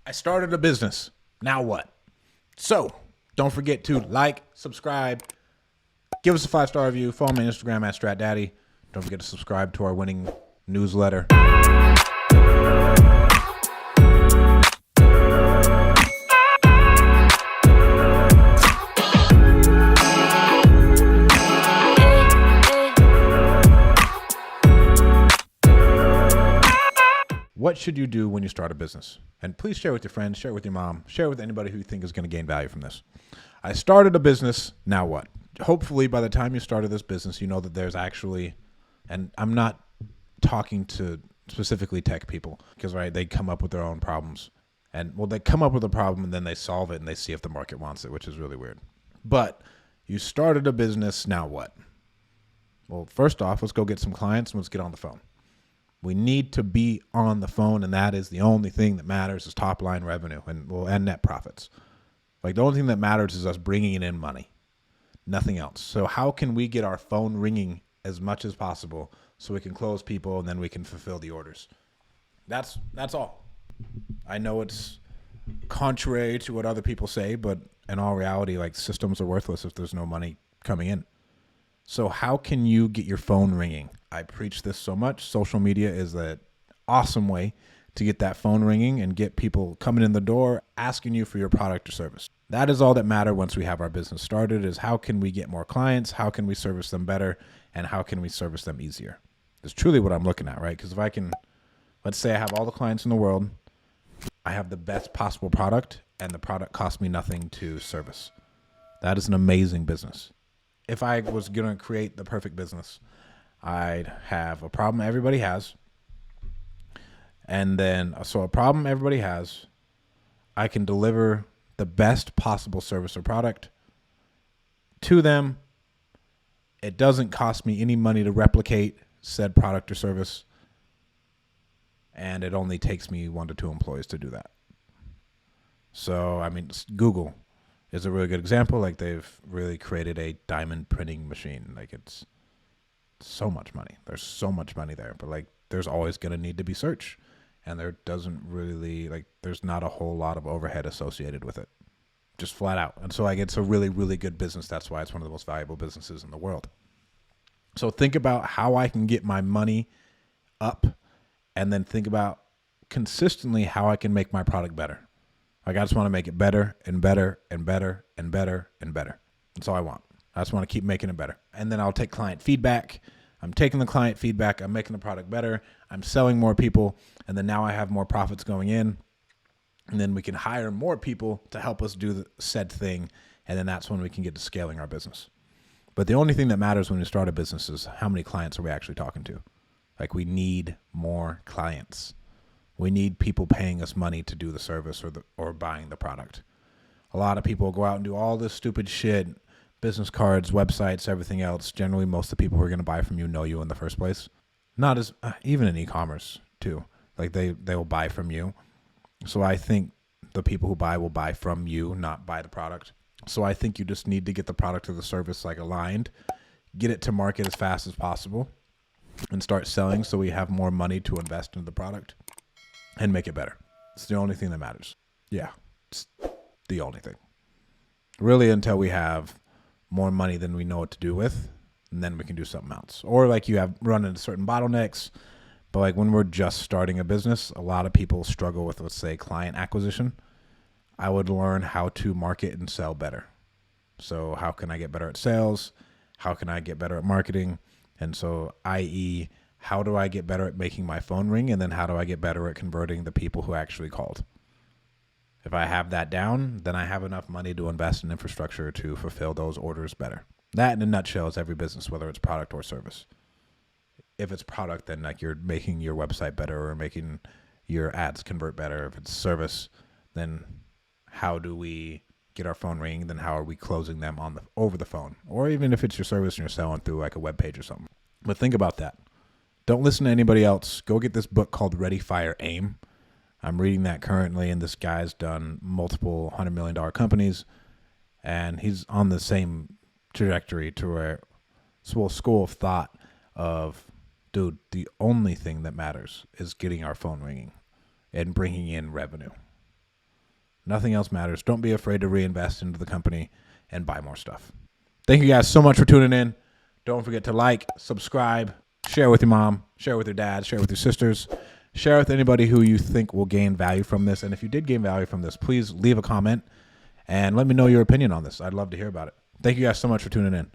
I started a business. Now what? So don't forget to like, subscribe, give us a 5-star review, follow me on Instagram at StratDaddy. Don't forget to subscribe to our winning newsletter. What should you do when you start a business? And please share with your friends, share with your mom, share with anybody who you think is going to gain value from this. I started a business, now what? Hopefully by the time you started this business, you know that there's actually, and I'm not talking to specifically tech people because they come up with their own problems. And they come up with a problem and then they solve it and they see if the market wants it, which is really weird. But you started a business, now what? Well, first off, let's go get some clients and let's get on the phone. We need to be on the phone, and that is the only thing that matters is top line revenue and net profits. Like the only thing that matters is us bringing in money, nothing else. So how can we get our phone ringing as much as possible so we can close people and then we can fulfill the orders? That's all. I know it's contrary to what other people say, but in all reality, like systems are worthless if there's no money coming in. So how can you get your phone ringing? I preach this so much. Social media is an awesome way to get that phone ringing and get people coming in the door asking you for your product or service. That is all that matters once we have our business started is how can we get more clients? How can we service them better? And how can we service them easier? That's truly what I'm looking at, right? Because if I can, let's say I have all the clients in the world, I have the best possible product and the product costs me nothing to service. That is an amazing business. If I was going to create the perfect business, I'd have a problem everybody has. And then, so a problem everybody has, I can deliver the best possible service or product to them. It doesn't cost me any money to replicate said product or service. And it only takes me 1 to 2 employees to do that. So, I mean, Google is a really good example. Like they've really created a diamond printing machine. Like it's so much money. There's so much money there, but like there's always going to need to be search, and there doesn't really there's not a whole lot of overhead associated with it, just flat out. And so like it's a really, really good business. That's why it's one of the most valuable businesses in the world. So think about how I can get my money up, and then think about consistently how I can make my product better. Like I just want to make it better and better and better and better and better. That's all I want. I just want to keep making it better. And then I'll take client feedback. I'm taking the client feedback. I'm making the product better. I'm selling more people. And then now I have more profits going in. And then we can hire more people to help us do the said thing. And then that's when we can get to scaling our business. But the only thing that matters when you start a business is how many clients are we actually talking to? Like we need more clients. We need people paying us money to do the service or buying the product. A lot of people go out and do all this stupid shit, business cards, websites, everything else. Generally, most of the people who are going to buy from you know you in the first place. Not as even in e-commerce too. Like they will buy from you. So I think the people who buy will buy from you, not buy the product. So I think you just need to get the product or the service like aligned, get it to market as fast as possible, and start selling so we have more money to invest into the product and make it better. It's the only thing that matters. Yeah, it's the only thing. Really until we have more money than we know what to do with, and then we can do something else. Or like you have run into certain bottlenecks, but like when we're just starting a business, a lot of people struggle with, let's say, client acquisition. I would learn how to market and sell better. So how can I get better at sales? How can I get better at marketing? And so, i.e., how do I get better at making my phone ring? And then how do I get better at converting the people who actually called? If I have that down, then I have enough money to invest in infrastructure to fulfill those orders better. That in a nutshell is every business, whether it's product or service. If it's product, then like you're making your website better or making your ads convert better. If it's service, then how do we get our phone ringing? Then how are we closing them over the phone? Or even if it's your service and you're selling through like a web page or something. But think about that. Don't listen to anybody else. Go get this book called Ready, Fire, Aim. I'm reading that currently, and this guy's done multiple $100 million companies, and he's on the same trajectory to where this whole school of thought of, dude, the only thing that matters is getting our phone ringing and bringing in revenue. Nothing else matters. Don't be afraid to reinvest into the company and buy more stuff. Thank you guys so much for tuning in. Don't forget to like, subscribe, share with your mom, share with your dad, share with your sisters, share with anybody who you think will gain value from this. And if you did gain value from this, please leave a comment and let me know your opinion on this. I'd love to hear about it. Thank you guys so much for tuning in.